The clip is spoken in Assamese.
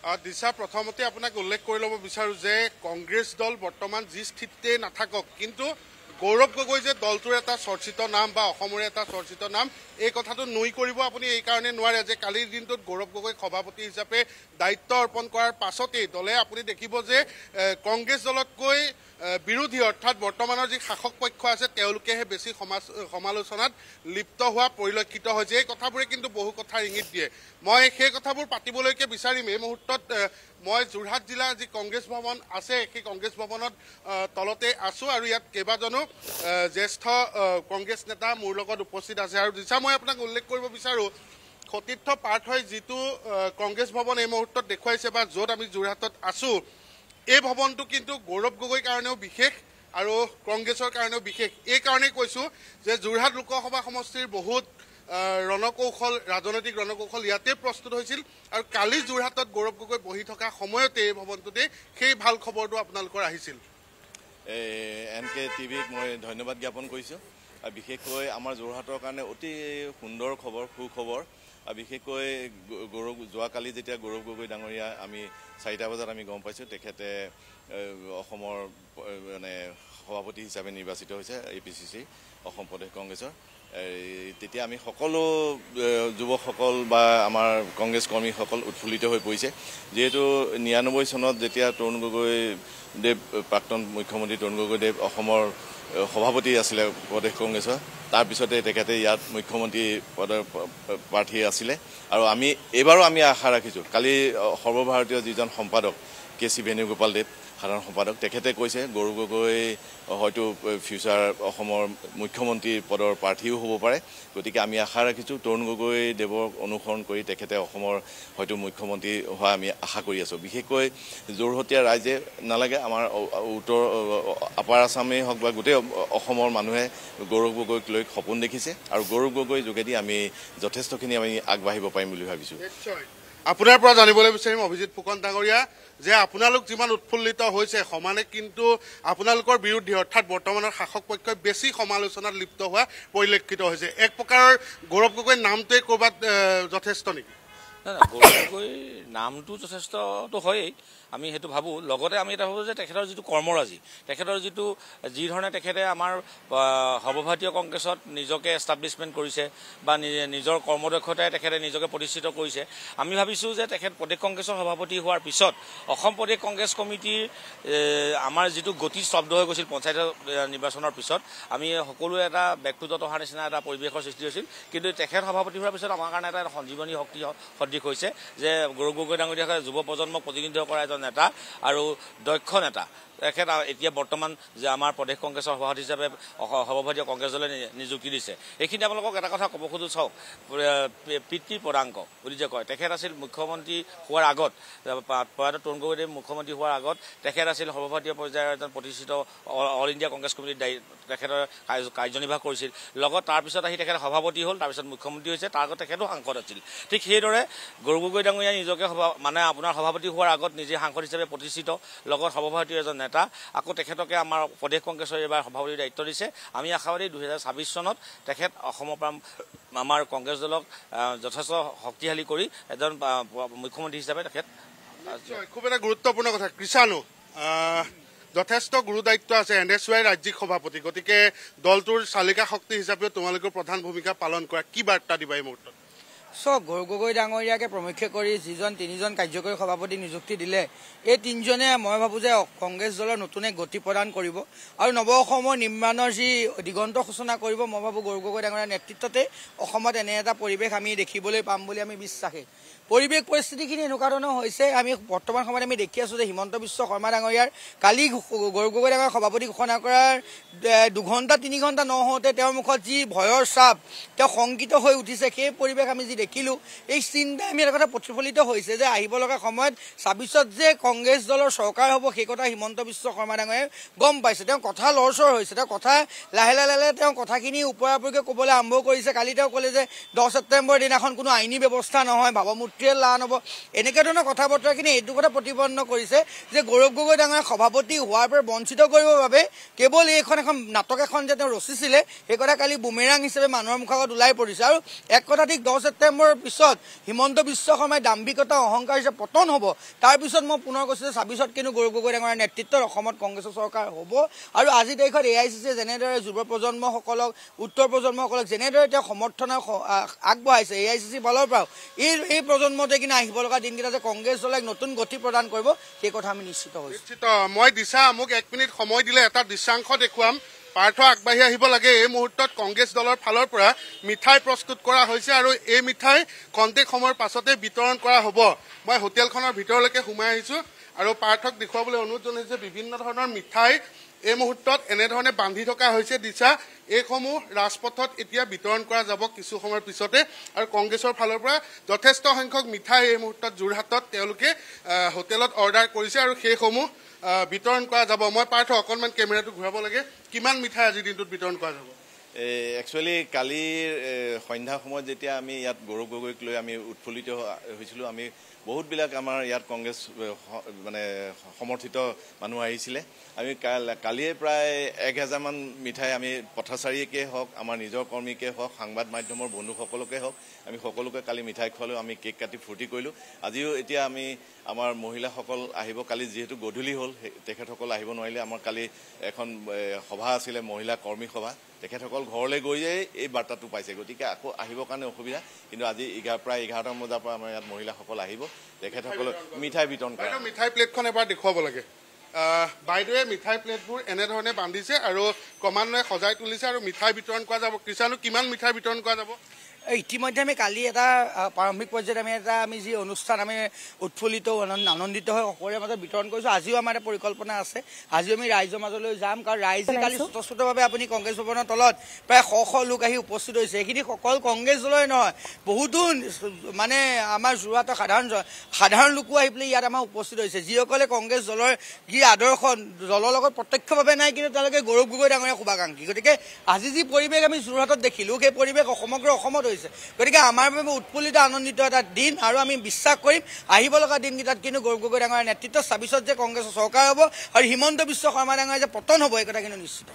দিশা প্ৰথমতে আপোনাক উল্লেখ কৰি ল'ব বিচাৰোঁ যে কংগ্ৰেছ দল বৰ্তমান যি স্থিতিতে নাথাকক কিন্তু গৌৰৱ গগৈ যে দলটোৰ এটা চৰ্চিত নাম বা অসমৰে এটা চৰ্চিত নাম এই কথাটো নুই কৰিব আপুনি এই কাৰণে নোৱাৰে যে কালিৰ দিনটোত গৌৰৱ গগৈ সভাপতি হিচাপে দায়িত্ব অৰ্পণ কৰাৰ পাছতেই দলে আপুনি দেখিব যে কংগ্ৰেছ দলতকৈ বিৰোধী অৰ্থাৎ বৰ্তমানৰ যি শাসক পক্ষ আছে তেওঁলোকেহে বেছি সমালোচনাত লিপ্ত হোৱা পৰিলক্ষিত হৈছে। এই কথাবোৰে কিন্তু বহু কথাৰ ইংগিত দিয়ে। মই সেই কথাবোৰ পাতিবলৈকে বিচাৰিম। এই মুহূৰ্তত মই যোৰহাট জিলাৰ যি কংগ্ৰেছ ভৱন আছে সেই কংগ্ৰেছ ভৱনত তলতে আছোঁ আৰু ইয়াত কেইবাজনো জ্যেষ্ঠ কংগ্ৰেছ নেতা মোৰ লগত উপস্থিত আছে। আৰু দিশা মই আপোনাক উল্লেখ কৰিব বিচাৰোঁ সতীৰ্থ পাৰ্থই যিটো কংগ্ৰেছ ভৱন এই মুহূৰ্তত দেখুৱাইছে বা য'ত আমি যোৰহাটত আছোঁ এই ভৱনটো কিন্তু গৌৰৱ গগৈৰ কাৰণেও বিশেষ আৰু কংগ্ৰেছৰ কাৰণেও বিশেষ। এই কাৰণেই কৈছোঁ যে যোৰহাট লোকসভা সমষ্টিৰ বহুত ৰণকৌশল ৰাজনৈতিক ৰণকৌশল ইয়াতে প্ৰস্তুত হৈছিল আৰু কালি যোৰহাটত গৌৰৱ গগৈ বহি থকা সময়তে এই ভৱনটোতে সেই ভাল খবৰটো আপোনালোকৰ আহিছিল। NK টিভিক মই ধন্যবাদ জ্ঞাপন কৰিছোঁ। আৰু বিশেষকৈ আমাৰ যোৰহাটৰ কাৰণে অতি সুন্দৰ খবৰ সুখবৰ। আৰু বিশেষকৈ যোৱাকালি যেতিয়া গৌৰৱ গগৈ ডাঙৰীয়া আমি 4টা বজাত আমি গম পাইছোঁ তেখেতে অসমৰ মানে সভাপতি হিচাপে নিৰ্বাচিত হৈছে APCC অসম প্ৰদেশ কংগ্ৰেছৰ। তেতিয়া আমি সকলো যুৱকসকল বা আমাৰ কংগ্ৰেছ কৰ্মীসকল উৎফুল্লিত হৈ পৰিছে। যিহেতু 99 চনত যেতিয়া তৰুণ গগৈদেৱ প্ৰাক্তন মুখ্যমন্ত্ৰী তৰুণ গগৈদেৱ অসমৰ সভাপতি আছিলে প্ৰদেশ কংগ্ৰেছৰ তাৰপিছতে তেখেতে ইয়াত মুখ্যমন্ত্ৰী পদৰ প্ৰাৰ্থী আছিলে। আৰু আমি এইবাৰো আমি আশা ৰাখিছোঁ কালি সৰ্বভাৰতীয় যিজন সম্পাদক KC বেণুগোপালদেৱ সাধাৰণ সম্পাদক তেখেতে কৈছে গৌৰৱ গগৈ হয়তো ফিউচাৰ অসমৰ মুখ্যমন্ত্ৰী পদৰ প্ৰাৰ্থীও হ'ব পাৰে। গতিকে আমি আশা ৰাখিছোঁ তৰুণ গগৈ দেৱক অনুসৰণ কৰি তেখেতে অসমৰ হয়তো মুখ্যমন্ত্ৰী হোৱা আমি আশা কৰি আছোঁ। বিশেষকৈ যোৰহতীয়া ৰাইজে নালাগে আমাৰ উত্তৰ আপাৰ আছামেই হওক বা গোটেই অসমৰ মানুহে গৌৰৱ গগৈক লৈ সপোন দেখিছে আৰু গৌৰৱ গগৈৰ যোগেদি আমি যথেষ্টখিনি আমি আগবাঢ়িব পাৰিম বুলি ভাবিছোঁ। আপোনাৰ পৰা জানিবলৈ বিচাৰিম অভিজিত ফুকন ডাঙৰীয়া যে আপোনালোক যিমান উৎফুল্লিত হৈছে সমানে কিন্তু আপোনালোকৰ বিৰুদ্ধে অৰ্থাৎ বৰ্তমানৰ শাসক পক্ষই বেছি সমালোচনাত লিপ্ত হোৱা পৰিলক্ষিত হৈছে। এক প্ৰকাৰৰ গৌৰৱ গগৈৰ নামটোৱে ক'ৰবাত যথেষ্ট নেকি? গৌৰৱ গগৈৰ নামটো যথেষ্টটো হয়েই আমি সেইটো ভাবোঁ। লগতে আমি এটা ভাবোঁ যে তেখেতৰ যিটো কৰ্মৰাজি তেখেতৰ যি ধৰণে তেখেতে আমাৰ সৰ্বভাৰতীয় কংগ্ৰেছত নিজকে এষ্টাব্লিছমেণ্ট কৰিছে বা নিজৰ কৰ্মদক্ষতাই তেখেতে নিজকে প্ৰতিষ্ঠিত কৰিছে। আমি ভাবিছোঁ যে তেখেত প্ৰদেশ কংগ্ৰেছৰ সভাপতি হোৱাৰ পিছত অসম প্ৰদেশ কংগ্ৰেছ কমিটিৰ আমাৰ যিটো গতি স্তব্ধ হৈ গৈছিল পঞ্চায়ত নিৰ্বাচনৰ পিছত আমি সকলোৱে এটা ব্যক্তিগত অহাৰ নিচিনা এটা পৰিৱেশৰ সৃষ্টি হৈছিল। কিন্তু তেখেত সভাপতি হোৱাৰ পিছত আমাৰ কাৰণে এটা সঞ্জীৱনী শক্তি সদৃশ হৈছে যে গৌৰৱ গগৈ ডাঙৰীয়া যুৱ প্ৰজন্মক প্ৰতিনিধিত্ব কৰা এজন নেতা আৰু দক্ষ নেতা। তেখেত এতিয়া বৰ্তমান যে আমাৰ প্ৰদেশ কংগ্ৰেছৰ সভাপতি হিচাপে সৰ্বভাৰতীয় কংগ্ৰেছ দলে নিযুক্তি দিছে। এইখিনি আপোনালোকক এটা কথা ক'ব খোজোঁ চাওক পিতৃ পদাংক বুলি যে কয় তেখেত আছিল মুখ্যমন্ত্ৰী হোৱাৰ আগত প্ৰয়াত তৰুণ গগৈদেৱ মুখ্যমন্ত্ৰী হোৱাৰ আগত তেখেত আছিল সৰ্বভাৰতীয় পৰ্যায়ৰ এজন প্ৰতিষ্ঠিত অল ইণ্ডিয়া কংগ্ৰেছ কমিটিৰ তেখেতৰ কাৰ্যনিৰ্বাহ কৰিছিল। লগত তাৰপিছত আহি তেখেত সভাপতি হ'ল তাৰপিছত মুখ্যমন্ত্ৰী হৈছে তাৰ আগত তেখেতো সাংসদ আছিল। ঠিক সেইদৰে গৌৰৱ গগৈ ডাঙৰীয়াই নিজকে মানে আপোনাৰ সভাপতি হোৱাৰ আগত নিজে সাংসদ হিচাপে প্ৰতিষ্ঠিত লগত সৰ্বভাৰতীয় এজন নেতা আকৌ তেখেতকে আমাৰ প্ৰদেশ কংগ্ৰেছৰ এইবাৰ সভাপতিৰ দায়িত্ব দিছে। আমি আশাবাদী 2026 চনত তেখেত অসমৰ পৰা আমাৰ কংগ্ৰেছ দলক যথেষ্ট শক্তিশালী কৰি এজন মুখ্যমন্ত্ৰী হিচাপে তেখেত খুব এটা গুৰুত্বপূৰ্ণ কথা। কৃষাণু যথেষ্ট গুৰু দায়িত্ব আছে NSY ৰাজ্যিক সভাপতি গতিকে দলটোৰ চালিকা শক্তি হিচাপেও তোমালোকৰ প্ৰধান ভূমিকা পালন কৰা কি বাৰ্তা দিবা এই মুহূৰ্তত? গৌৰৱ গগৈ ডাঙৰীয়াকে প্ৰমুখ্য কৰি যিজন 3জন কাৰ্যকৰী সভাপতি নিযুক্তি দিলে এই 3জনে মই ভাবোঁ যে কংগ্ৰেছ দলৰ নতুন এক গতি প্ৰদান কৰিব আৰু নৱ অসমৰ নিৰ্মাণৰ যি দিগন্ত সূচনা কৰিব। মই ভাবোঁ গৌৰৱ গগৈ ডাঙৰীয়াৰ নেতৃত্বতে অসমত এনে এটা পৰিৱেশ আমি দেখিবলৈ পাম বুলি আমি বিশ্বাসী। পৰিৱেশ পৰিস্থিতিখিনি এনেকুৱা ধৰণৰ হৈছে আমি বৰ্তমান সময়ত আমি দেখি আছোঁ যে হিমন্ত বিশ্ব শৰ্মা ডাঙৰীয়াৰ কালি গৌৰৱ গগৈ ডাঙৰীয়াৰ সভাপতি ঘোষণা কৰাৰ 2 ঘণ্টা 3 ঘণ্টা নহওঁতে তেওঁৰ মুখত যি ভয়ৰ চাপ তেওঁ শংকিত হৈ উঠিছে সেই পৰিৱেশ আমি যি দেখিলোঁ এই চিন্তা আমি এটা কথা প্ৰতিফলিত হৈছে যে আহিব লগা সময়ত 26ত যে কংগ্ৰেছ দলৰ চৰকাৰ হ'ব সেই কথা হিমন্ত বিশ্ব শৰ্মা ডাঙৰীয়াই গম পাইছে। তেওঁ কথা লৰচৰ হৈছে তেওঁ কথা লাহে লাহে তেওঁ কথাখিনি ওপৰাওপৰিকৈ ক'বলৈ আৰম্ভ কৰিছে। কালি তেওঁ ক'লে যে 10 ছেপ্টেম্বৰ দিনাখন কোনো আইনী ব্যৱস্থা নহয় ভাৱমূৰ্তিৰে লান হ'ব এনেকুৱা ধৰণৰ কথা বতৰাখিনি এইটো কথা প্ৰতিপন্ন কৰিছে যে গৌৰৱ গগৈ ডাঙৰীয়া সভাপতি হোৱাৰ পৰা বঞ্চিত কৰিবৰ বাবে কেৱল এখন নাটক এখন যে তেওঁ ৰচিছিলে সেই কথা কালি বুমেৰাং হিচাপে মানুহৰ মুখত ওলাই পৰিছে। আৰু এক কথা ঠিক 10 ছেপ্টেম্বৰ ডিচেম্বৰৰ পিছত হিমন্ত বিশ্ব শৰ্মাই দাম্ভিকতা অহংকাৰ হিচাপে পতন হ'ব তাৰপিছত মই পুনৰ কৈছোঁ যে ২৬ত কিন্তু গৌৰৱ গগৈ ডাঙৰীয়াৰ নেতৃত্বত অসমত কংগ্ৰেছৰ চৰকাৰ হ'ব আৰু আজি তাৰিখত AICCয়ে যেনেদৰে যুৱ প্ৰজন্মসকলক উত্তৰ প্ৰজন্মসকলক যেনেদৰে তেওঁ সমৰ্থন আগবঢ়াইছে AICC ফালৰ পৰাও এই প্ৰজন্মতে কিন্তু আহিব লগা দিনকেইটা যে কংগ্ৰেছ দলে নতুন গতি প্ৰদান কৰিব সেই কথা আমি নিশ্চিত হৈছোঁ। নিশ্চিত মই দিছা মোক ১ মিনিট সময় দিলে এটা দৃশ্যাংশ দেখুৱাম। পাৰ্থ আগবাঢ়ি আহিব লাগে। এই মুহূৰ্তত কংগ্ৰেছ দলৰ ফালৰ পৰা মিঠাই প্ৰস্তুত কৰা হৈছে আৰু এই মিঠাই খন্তেক সময়ৰ পাছতে বিতৰণ কৰা হ'ব। মই হোটেলখনৰ ভিতৰলৈকে সোমাই আহিছোঁ আৰু পাৰ্থক দেখুৱাবলৈ অনুৰোধ জনাইছোঁ বিভিন্ন ধৰণৰ মিঠাই এই মুহূৰ্তত এনেধৰণে বান্ধি থকা হৈছে দিছা। এইসমূহ ৰাজপথত এতিয়া বিতৰণ কৰা যাব কিছু সময়ৰ পিছতে আৰু কংগ্ৰেছৰ ফালৰ পৰা যথেষ্ট সংখ্যক মিঠাই এই মুহূৰ্তত যোৰহাটত তেওঁলোকে হোটেলত অৰ্ডাৰ কৰিছে আৰু সেইসমূহ বিতৰণ কৰা যাব। মই পাৰ্থ অকণমান কেমেৰাটো ঘূৰাব লাগে। কিমান মিঠাই আজিৰ দিনটোত বিতৰণ কৰা যাব? একচুৱেলি কালিৰ সন্ধ্যা সময়ত যেতিয়া আমি ইয়াত গৌৰৱ গগৈক লৈ আমি উৎফুল্লিত হৈছিলোঁ, আমি বহুতবিলাক আমাৰ ইয়াত কংগ্ৰেছ মানে সমৰ্থিত মানুহ আহিছিলে। আমি কালিয়ে প্ৰায় ১,০০০মান মিঠাই আমি পথাচাৰীকে হওক, আমাৰ নিজৰ কৰ্মীকে হওক, সাংবাদ মাধ্যমৰ বন্ধুসকলকে হওক, আমি সকলোকে কালি মিঠাই খোৱালোঁ, আমি কেক কাটি ফূৰ্তি কৰিলোঁ। আজিও এতিয়া আমি আমাৰ মহিলাসকল আহিব। কালি যিহেতু গধূলি হ'ল, তেখেতসকল আহিব নোৱাৰিলে। আমাৰ কালি এখন সভা আছিলে, মহিলা কৰ্মী সভা। তেখেতসকল ঘৰলৈ গৈয়ে এই বাৰ্তাটো পাইছে, গতিকে আকৌ আহিবৰ কাৰণে অসুবিধা। কিন্তু আজি প্ৰায় ১১টামান বজাৰ পৰা আমাৰ ইয়াত মহিলাসকল আহিব, তেখেতসকলক মিঠাই বিতৰণ কৰা। মিঠাই প্লেটখন এবাৰ দেখুৱাব লাগে। বাইদেৱে মিঠাই প্লেটবোৰ এনেধৰণে বান্ধিছে আৰু ক্ৰমান্বয়ে সজাই তুলিছে আৰু মিঠাই বিতৰণ কৰা যাব। কৃষাণু কিমান মিঠাই বিতৰণ কৰা যাব? ইতিমধ্যে আমি কালি এটা প্ৰাৰম্ভিক পৰ্যায়ত আমি যি অনুষ্ঠান আমি উৎফুল্লিত আনন্দিত হৈ সকলোৰে মাজত বিতৰণ কৰিছোঁ। আজিও আমাৰ এটা পৰিকল্পনা আছে। আজিও আমি ৰাইজৰ মাজলৈ যাম, কাৰণ ৰাইজে কালি স্বতঃস্ফূৰ্তভাৱে আপুনি কংগ্ৰেছ ভৱনৰ তলত প্ৰায় শ লোক আহি উপস্থিত হৈছে। এইখিনি সকল কংগ্ৰেছ দলৰে নহয়, বহুতো মানে আমাৰ যোৰহাটৰ সাধাৰণ লোকো আহি পেলাই ইয়াত আমাৰ উপস্থিত হৈছে, যিসকলে কংগ্ৰেছ দলৰ যি আদৰ্শ দলৰ লগত প্ৰত্যক্ষভাৱে নাই, কিন্তু তেওঁলোকে গৌৰৱ গগৈ ডাঙৰীয়া শুভাকাংক্ষী। গতিকে আজি যি পৰিৱেশ আমি যোৰহাটত দেখিলোঁ, সেই পৰিৱেশ সমগ্ৰ অসমত। গতিকে আমাৰ বাবে উৎফুল্লিত আনন্দিত এটা দিন আৰু আমি বিশ্বাস কৰিম আহিব লগা দিনকেইটাত কিন্তু গৌৰৱ গগৈ ডাঙৰীয়াৰ নেতৃত্বত ২৬ত যে কংগ্ৰেছৰ চৰকাৰ হ'ব আৰু হিমন্ত বিশ্ব শৰ্মা ডাঙৰীয়া যে পতন হ'ব, এই কথা কিন্তু নিশ্চিত।